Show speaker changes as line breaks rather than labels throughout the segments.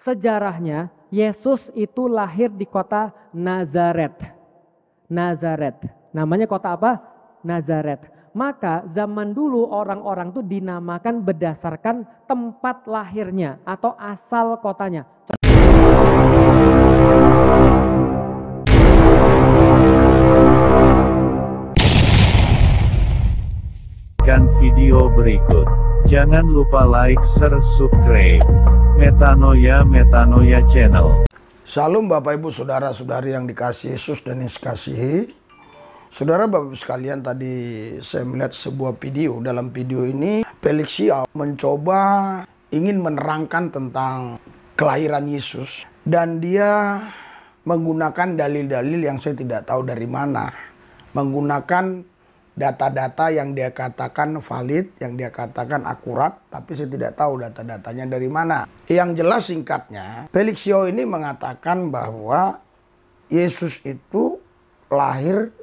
Sejarahnya, Yesus itu lahir di kota Nazaret. Nazaret. Namanya kota apa? Nazaret. Maka zaman dulu orang-orang itu dinamakan berdasarkan tempat lahirnya atau asal kotanya.
Video berikut. Jangan lupa like, share, subscribe. Metanoia Channel.
Salam Bapak Ibu Saudara-saudari yang dikasihi Yesus dan yang dikasihi. Saudara Bapak Ibu sekalian, tadi saya melihat sebuah video. Dalam video ini Felix Xiao mencoba ingin menerangkan tentang kelahiran Yesus. Dan dia menggunakan dalil-dalil yang saya tidak tahu dari mana. Menggunakan data-data yang dia katakan valid, yang dia katakan akurat, tapi saya tidak tahu data-datanya dari mana. Yang jelas singkatnya, Felix Xiao ini mengatakan bahwa Yesus itu lahir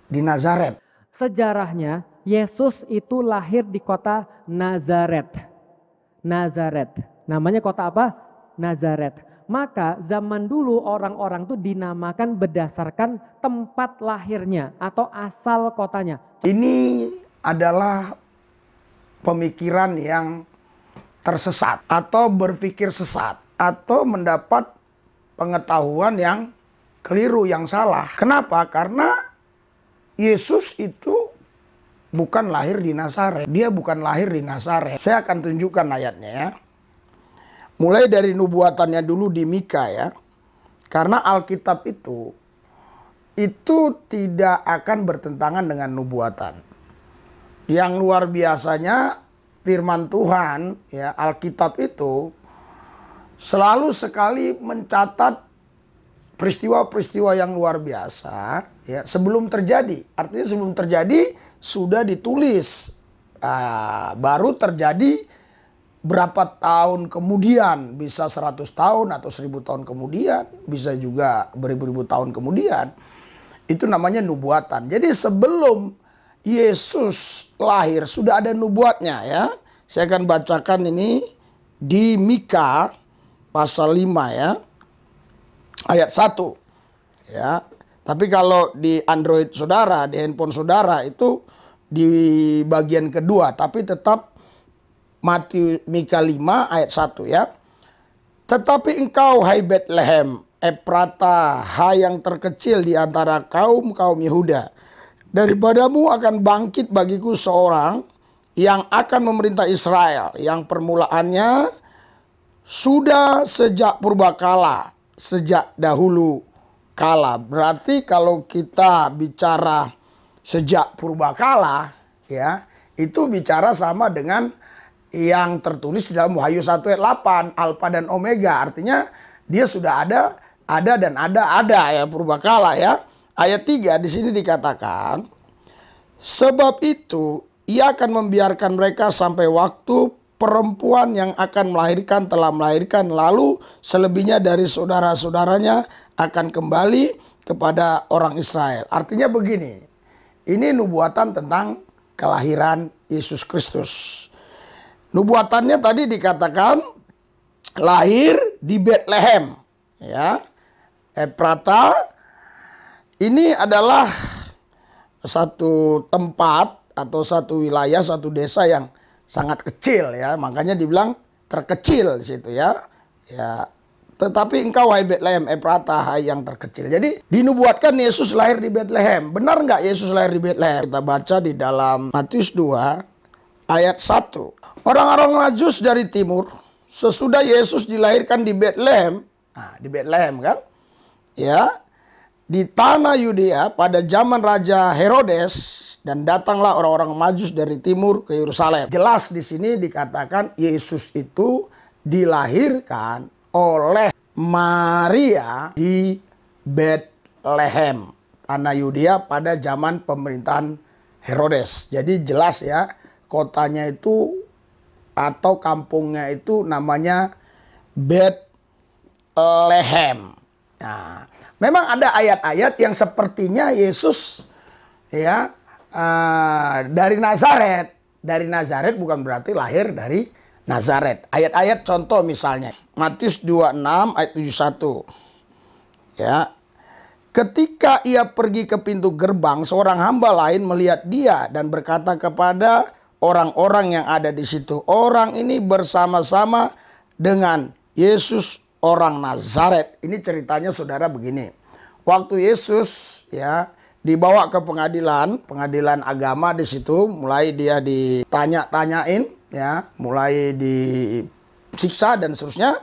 di Nazaret.
Sejarahnya, Yesus itu lahir di kota Nazaret. Nazaret. Namanya kota apa? Nazaret. Maka zaman dulu orang-orang itu dinamakan berdasarkan tempat lahirnya atau asal kotanya.
Ini adalah pemikiran yang tersesat atau berpikir sesat atau mendapat pengetahuan yang keliru, yang salah. Kenapa? Karena Yesus itu bukan lahir di Nazaret. Dia bukan lahir di Nazaret. Saya akan tunjukkan ayatnya ya. Mulai dari nubuatannya dulu di Mika ya. Karena Alkitab itu tidak akan bertentangan dengan nubuatan. Yang luar biasanya firman Tuhan ya, Alkitab itu selalu sekali mencatat peristiwa-peristiwa yang luar biasa ya, sebelum terjadi. Artinya sebelum terjadi sudah ditulis. Baru terjadi berapa tahun kemudian, bisa 100 tahun atau 1000 tahun kemudian, bisa juga beribu-ribu tahun kemudian. Itu namanya nubuatan. Jadi sebelum Yesus lahir sudah ada nubuatnya ya. Saya akan bacakan ini di Mika pasal 5 ya. Ayat 1 ya. Tapi kalau di Android saudara, di handphone saudara itu di bagian kedua, tapi tetap Mika 5 ayat 1 ya. Tetapi engkau hai Betlehem Efrata, hai yang terkecil di antara kaum-kaum Yehuda, daripadamu akan bangkit bagiku seorang yang akan memerintah Israel, yang permulaannya sudah sejak purbakala, sejak dahulu kala. Berarti kalau kita bicara sejak purbakala ya, itu bicara sama dengan yang tertulis di dalam Wahyu 1 ayat 8, Alfa dan Omega. Artinya dia sudah ada dan ada ya, purbakala ya. Ayat 3 di sini dikatakan, sebab itu ia akan membiarkan mereka sampai waktu perempuan yang akan melahirkan telah melahirkan, lalu selebihnya dari saudara-saudaranya akan kembali kepada orang Israel. Artinya begini, ini nubuatan tentang kelahiran Yesus Kristus. Nubuatannya tadi dikatakan lahir di Betlehem ya. Efrata ini adalah satu tempat atau satu wilayah, satu desa yang sangat kecil ya. Makanya dibilang terkecil di situ ya. Ya. Tetapi engkau hai Betlehem Efrata, hai yang terkecil. Jadi dinubuatkan Yesus lahir di Betlehem. Benar nggak Yesus lahir di Betlehem? Kita baca di dalam Matius 2 ayat 1. Orang-orang Majus dari timur, sesudah Yesus dilahirkan di Betlehem, di Betlehem kan, ya, di tanah Yudea pada zaman Raja Herodes, dan datanglah orang-orang Majus dari timur ke Yerusalem. Jelas di sini dikatakan Yesus itu dilahirkan oleh Maria di Betlehem, tanah Yudea pada zaman pemerintahan Herodes. Jadi jelas ya, kotanya itu atau kampungnya itu namanya Betlehem. Nah, memang ada ayat-ayat yang sepertinya Yesus ya dari Nazaret. Dari Nazaret bukan berarti lahir dari Nazaret. Ayat-ayat contoh misalnya Matius 26 ayat 71. Ya. Ketika ia pergi ke pintu gerbang, seorang hamba lain melihat dia dan berkata kepada orang-orang yang ada di situ, orang ini bersama-sama dengan Yesus orang Nazaret. Ini ceritanya saudara begini. Waktu Yesus ya dibawa ke pengadilan agama di situ, mulai dia ditanya-tanyain ya, mulai disiksa dan seterusnya.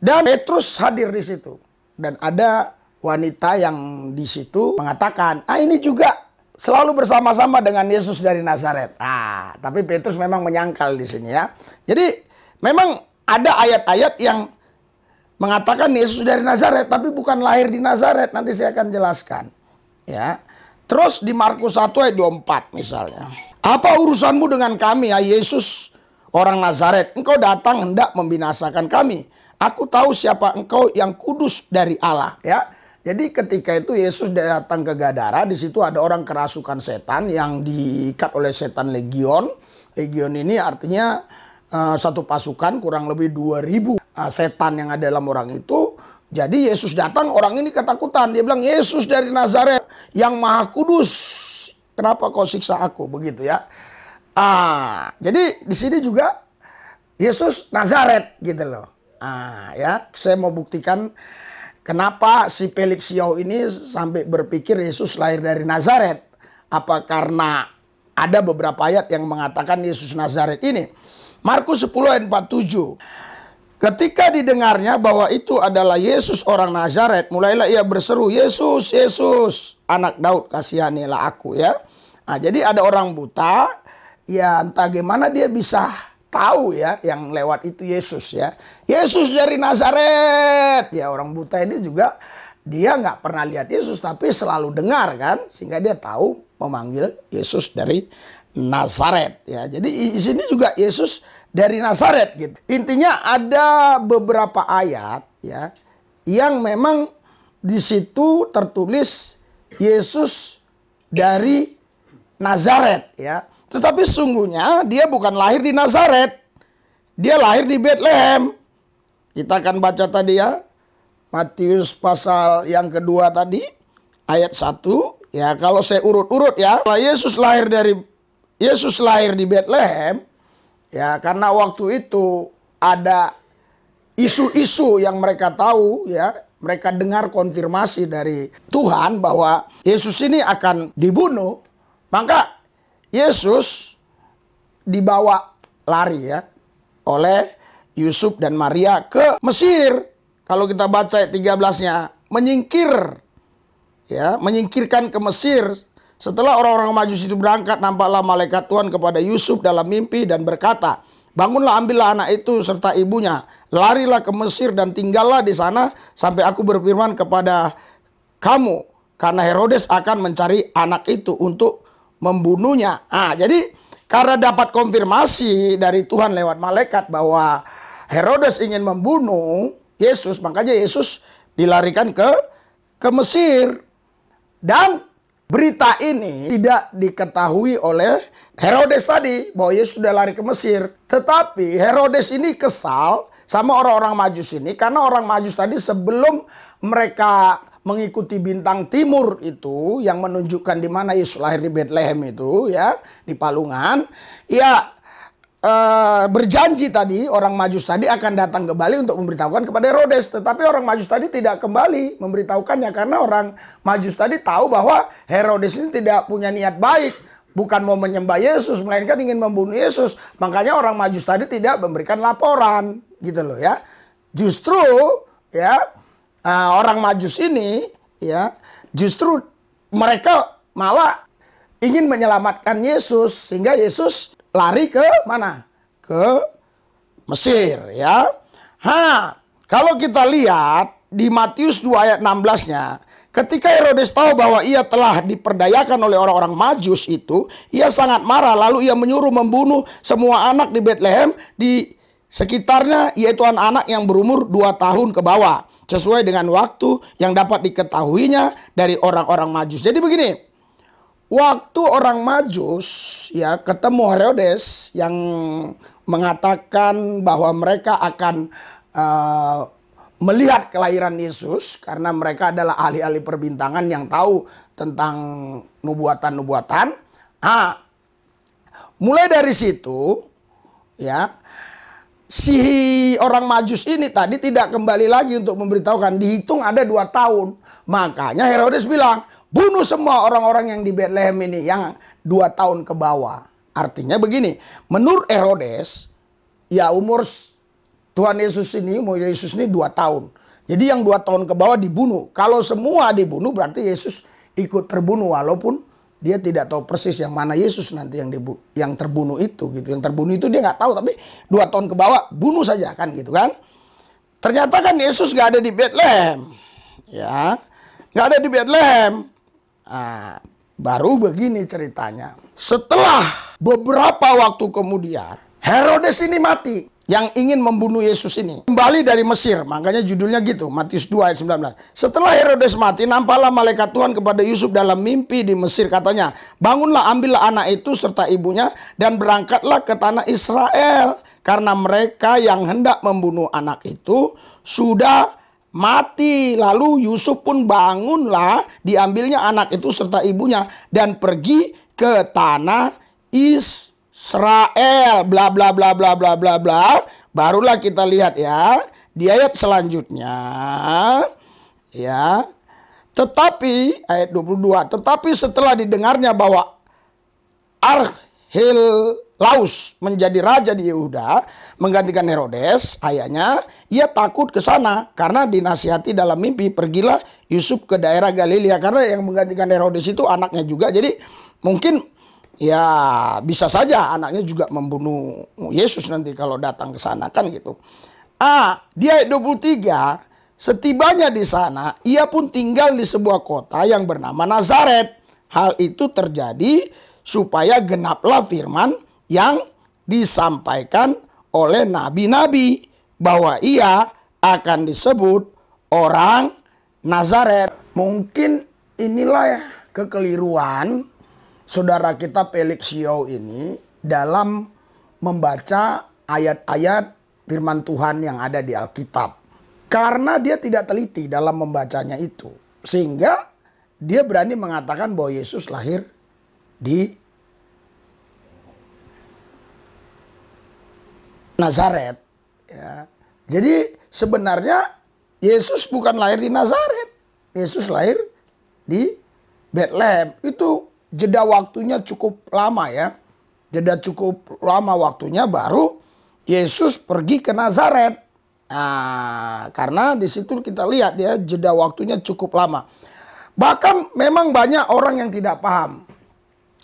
Dan Petrus hadir di situ. Dan ada wanita yang di situ mengatakan, ini juga selalu bersama-sama dengan Yesus dari Nazaret. Tapi Petrus memang menyangkal di sini ya. Jadi memang ada ayat-ayat yang mengatakan Yesus dari Nazaret, tapi bukan lahir di Nazaret. Nanti saya akan jelaskan. Ya. Terus di Markus 1 ayat 24 misalnya. Apa urusanmu dengan kami, ya Yesus orang Nazaret? Engkau datang hendak membinasakan kami. Aku tahu siapa engkau, yang kudus dari Allah. Ya. Jadi ketika itu Yesus datang ke Gadara, di situ ada orang kerasukan setan yang diikat oleh setan legion. Legion ini artinya satu pasukan kurang lebih 2000 setan yang ada dalam orang itu. Jadi Yesus datang, orang ini ketakutan. Dia bilang, Yesus dari Nazaret yang maha kudus, kenapa kau siksa aku? Begitu ya. Jadi di sini juga Yesus Nazaret gitu loh. Ya, saya mau buktikan kenapa si Felix Yao ini sampai berpikir Yesus lahir dari Nazaret. Apa karena ada beberapa ayat yang mengatakan Yesus Nazaret ini. Markus 10 ayat 47. Ketika didengarnya bahwa itu adalah Yesus orang Nazaret, mulailah ia berseru, Yesus, Yesus, anak Daud, kasihanilah aku ya. Jadi ada orang buta, ya entah gimana dia bisa tahu ya yang lewat itu Yesus ya. Yesus dari Nazaret. Ya orang buta ini juga dia nggak pernah lihat Yesus tapi selalu dengar kan, sehingga dia tahu memanggil Yesus dari Nazaret ya. Jadi di sini juga Yesus dari Nazaret gitu. Intinya ada beberapa ayat ya yang memang di situ tertulis Yesus dari Nazaret ya. Tetapi sungguhnya dia bukan lahir di Nazaret. Dia lahir di Bethlehem. Kita akan baca tadi ya. Matius pasal yang kedua tadi. Ayat 1. Ya kalau saya urut-urut ya. Yesus lahir di Bethlehem. Ya karena waktu itu ada isu-isu yang mereka tahu ya. Mereka dengar konfirmasi dari Tuhan bahwa Yesus ini akan dibunuh. Maka Yesus dibawa lari ya oleh Yusuf dan Maria ke Mesir. Kalau kita baca ayat 13-nya, menyingkirkan ke Mesir. Setelah orang-orang Majus itu berangkat, nampaklah malaikat Tuhan kepada Yusuf dalam mimpi dan berkata, bangunlah, ambillah anak itu serta ibunya, larilah ke Mesir dan tinggallah di sana sampai aku berfirman kepada kamu, karena Herodes akan mencari anak itu untuk membunuhnya. Jadi karena dapat konfirmasi dari Tuhan lewat malaikat bahwa Herodes ingin membunuh Yesus, makanya Yesus dilarikan ke Mesir. Dan berita ini tidak diketahui oleh Herodes tadi bahwa Yesus sudah lari ke Mesir. Tetapi Herodes ini kesal sama orang-orang Majus ini karena orang Majus tadi sebelum mereka mengikuti bintang timur itu yang menunjukkan di mana Yesus lahir di Bethlehem itu ya, di Palungan, ya berjanji tadi orang Majus tadi akan datang kembali untuk memberitahukan kepada Herodes. Tetapi orang Majus tadi tidak kembali memberitahukannya karena orang Majus tadi tahu bahwa Herodes ini tidak punya niat baik, bukan mau menyembah Yesus melainkan ingin membunuh Yesus. Makanya orang Majus tadi tidak memberikan laporan gitu loh ya. Justru ya orang Majus ini ya justru mereka malah ingin menyelamatkan Yesus sehingga Yesus lari ke mana? Ke Mesir ya. Kalau kita lihat di Matius 2 ayat 16-nya, ketika Herodes tahu bahwa ia telah diperdayakan oleh orang-orang Majus itu, ia sangat marah lalu ia menyuruh membunuh semua anak di Bethlehem di sekitarnya, yaitu anak-anak yang berumur 2 tahun ke bawah, sesuai dengan waktu yang dapat diketahuinya dari orang-orang Majus. Jadi begini, waktu orang Majus ya ketemu Herodes yang mengatakan bahwa mereka akan melihat kelahiran Yesus karena mereka adalah ahli-ahli perbintangan yang tahu tentang nubuatan-nubuatan. Mulai dari situ ya si orang Majus ini tadi tidak kembali lagi untuk memberitahukan, dihitung ada 2 tahun. Makanya Herodes bilang, bunuh semua orang-orang yang di Bethlehem ini yang 2 tahun ke bawah. Artinya begini, menurut Herodes, ya umur Tuhan Yesus ini, Yesus ini 2 tahun. Jadi yang 2 tahun ke bawah dibunuh. Kalau semua dibunuh berarti Yesus ikut terbunuh, walaupun dia tidak tahu persis yang mana Yesus nanti yang terbunuh itu gitu. Yang terbunuh itu dia nggak tahu, tapi 2 tahun ke bawah bunuh saja kan gitu kan. Ternyata kan Yesus nggak ada di Bethlehem. Ya, nggak ada di Bethlehem. Baru begini ceritanya. Setelah beberapa waktu kemudian Herodes ini mati, yang ingin membunuh Yesus ini kembali dari Mesir. Makanya judulnya gitu, Matius 2 ayat 19. Setelah Herodes mati, nampaklah malaikat Tuhan kepada Yusuf dalam mimpi di Mesir. Katanya, bangunlah, ambillah anak itu serta ibunya dan berangkatlah ke tanah Israel, karena mereka yang hendak membunuh anak itu sudah mati. Lalu Yusuf pun bangunlah, diambilnya anak itu serta ibunya dan pergi ke tanah Israel, bla bla bla bla bla bla bla. Barulah kita lihat ya di ayat selanjutnya ya. Tetapi ayat 22, tetapi setelah didengarnya bahwa Archelaus menjadi raja di Yehuda menggantikan Herodes ayahnya, ia takut ke sana karena dinasihati dalam mimpi, pergilah Yusuf ke daerah Galilea, karena yang menggantikan Herodes itu anaknya juga. Jadi mungkin ya bisa saja anaknya juga membunuh Yesus nanti kalau datang ke sana kan gitu. Di ayat 23, setibanya di sana ia pun tinggal di sebuah kota yang bernama Nazaret. Hal itu terjadi supaya genaplah firman yang disampaikan oleh nabi-nabi bahwa ia akan disebut orang Nazaret. Mungkin inilah ya kekeliruan saudara kita Felix Yeo ini dalam membaca ayat-ayat firman Tuhan yang ada di Alkitab. Karena dia tidak teliti dalam membacanya itu. Sehingga dia berani mengatakan bahwa Yesus lahir di Nazaret. Ya. Jadi sebenarnya Yesus bukan lahir di Nazaret. Yesus lahir di Bethlehem. Itu jeda waktunya cukup lama ya. Jeda cukup lama waktunya baru Yesus pergi ke Nazaret. Karena di situ kita lihat ya jeda waktunya cukup lama. Bahkan memang banyak orang yang tidak paham.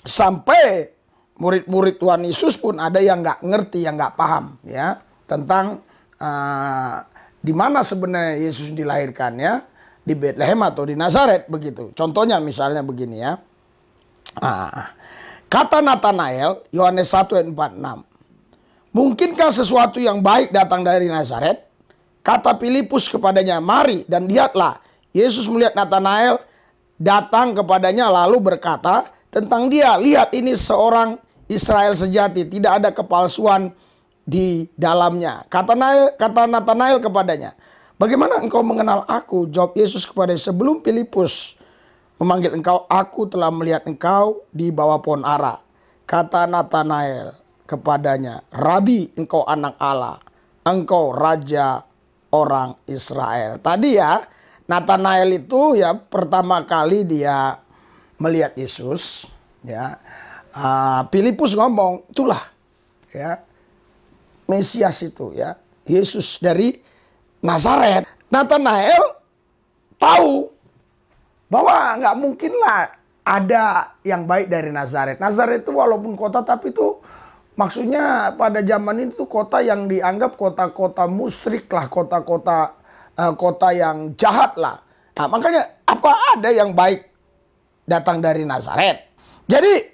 Sampai murid-murid Tuhan Yesus pun ada yang nggak ngerti, yang nggak paham ya tentang di mana sebenarnya Yesus dilahirkan ya, di Bethlehem atau di Nazaret begitu. Contohnya misalnya begini ya. Kata Nathanael, Yohanes 1 ayat 46. Mungkinkah sesuatu yang baik datang dari Nazaret? Kata Filipus kepadanya, mari dan lihatlah. Yesus melihat Nathanael datang kepadanya lalu berkata tentang dia, lihat ini seorang Israel sejati, tidak ada kepalsuan di dalamnya. Kata Nathanael kepadanya, bagaimana engkau mengenal aku? Jawab Yesus kepada, sebelum Filipus memanggil engkau, aku telah melihat engkau di bawah pohon ara. Kata Nathanael kepadanya, Rabi, engkau anak Allah, engkau raja orang Israel. Tadi ya, Nathanael itu ya pertama kali dia melihat Yesus. Ya, Filipus ngomong, itulah ya Mesias itu ya, Yesus dari Nazaret. Nathanael tahu bahwa nggak mungkin lah ada yang baik dari Nazaret. Nazaret itu walaupun kota, tapi itu maksudnya pada zaman itu kota yang dianggap kota-kota musyrik lah, kota yang jahat lah. Nah, makanya apa ada yang baik datang dari Nazaret? Jadi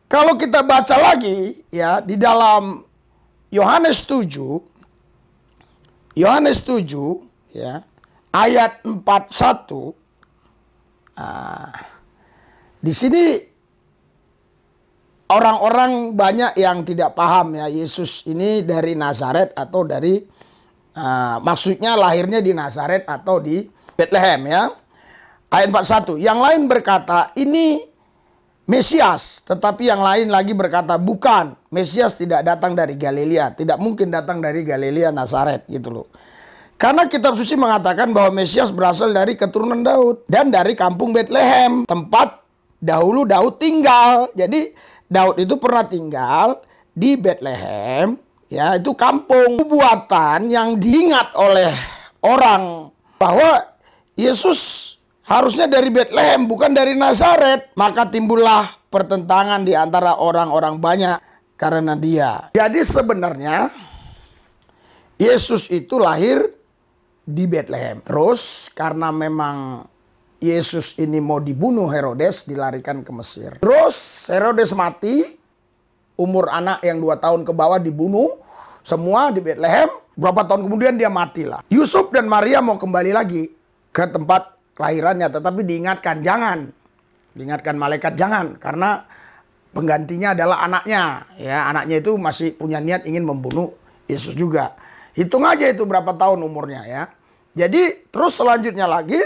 kalau kita baca lagi ya di dalam Yohanes 7 ya ayat 41. Di sini orang-orang banyak yang tidak paham ya Yesus ini dari Nazaret atau dari maksudnya lahirnya di Nazaret atau di Bethlehem ya. Ayat 41, yang lain berkata ini Mesias, tetapi yang lain lagi berkata bukan, Mesias tidak datang dari Galilea, tidak mungkin datang dari Galilea Nazaret gitu loh. Karena kitab suci mengatakan bahwa Mesias berasal dari keturunan Daud dan dari kampung Bethlehem, tempat dahulu Daud tinggal. Jadi Daud itu pernah tinggal di Bethlehem, ya itu kampung. Nubuatan yang diingat oleh orang bahwa Yesus harusnya dari Bethlehem bukan dari Nazaret. Maka timbullah pertentangan di antara orang-orang banyak karena dia. Jadi sebenarnya Yesus itu lahir di Bethlehem. Terus karena memang Yesus ini mau dibunuh Herodes, dilarikan ke Mesir. Terus Herodes mati, umur anak yang 2 tahun ke bawah dibunuh semua di Bethlehem. Berapa tahun kemudian dia matilah. Yusuf dan Maria mau kembali lagi ke tempat kelahirannya, tetapi diingatkan jangan. Diingatkan malaikat jangan, karena penggantinya adalah anaknya. Ya, anaknya itu masih punya niat ingin membunuh Yesus juga. Hitung aja itu berapa tahun umurnya ya. Jadi terus selanjutnya lagi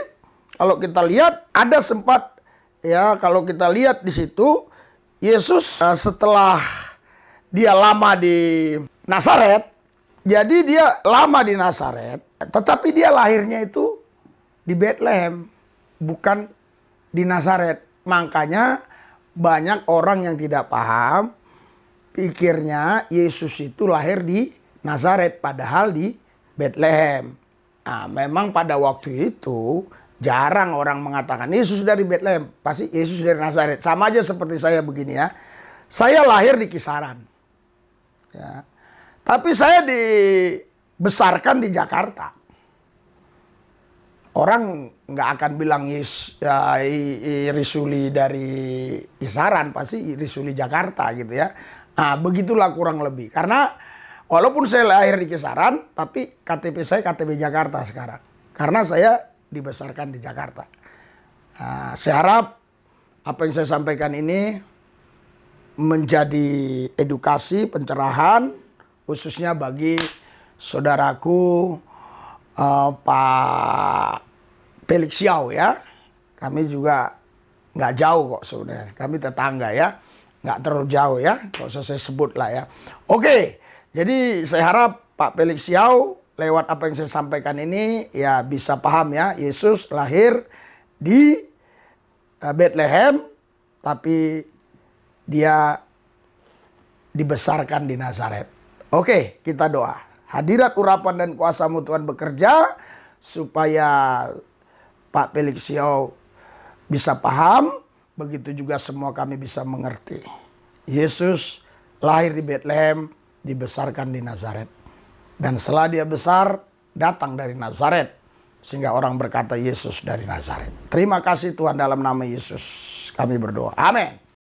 kalau kita lihat ada sempat ya, kalau kita lihat di situ Yesus setelah dia lama di Nazaret, jadi dia lama di Nazaret, tetapi dia lahirnya itu di Bethlehem, bukan di Nazaret. Makanya banyak orang yang tidak paham, pikirnya Yesus itu lahir di Nazaret, padahal di Bethlehem. Nah, memang pada waktu itu jarang orang mengatakan Yesus dari Bethlehem, pasti Yesus dari Nazaret. Sama aja seperti saya begini ya. Saya lahir di Kisaran. Ya. Tapi saya dibesarkan di Jakarta. Orang nggak akan bilang Risuli dari Kisaran, pasti Risuli Jakarta gitu ya. Nah, begitulah kurang lebih. Karena walaupun saya lahir di Kisaran, tapi KTP saya KTP Jakarta sekarang. Karena saya dibesarkan di Jakarta. Nah, saya harap apa yang saya sampaikan ini menjadi edukasi, pencerahan, khususnya bagi saudaraku Pak Felix Xiao ya. Kami juga nggak jauh kok sebenarnya. Kami tetangga ya. Nggak terlalu jauh ya. Nggak usah saya sebut lah ya. Oke. Jadi saya harap Pak Felix Xiao lewat apa yang saya sampaikan ini ya bisa paham ya. Yesus lahir di Bethlehem. Tapi dia dibesarkan di Nazaret. Oke, kita doa. Hadirat urapan dan kuasa-Mu Tuhan bekerja supaya Pak Felix Xiao bisa paham, begitu juga semua kami bisa mengerti. Yesus lahir di Bethlehem, dibesarkan di Nazaret. Dan setelah dia besar, datang dari Nazaret. Sehingga orang berkata Yesus dari Nazaret. Terima kasih Tuhan, dalam nama Yesus kami berdoa. Amin.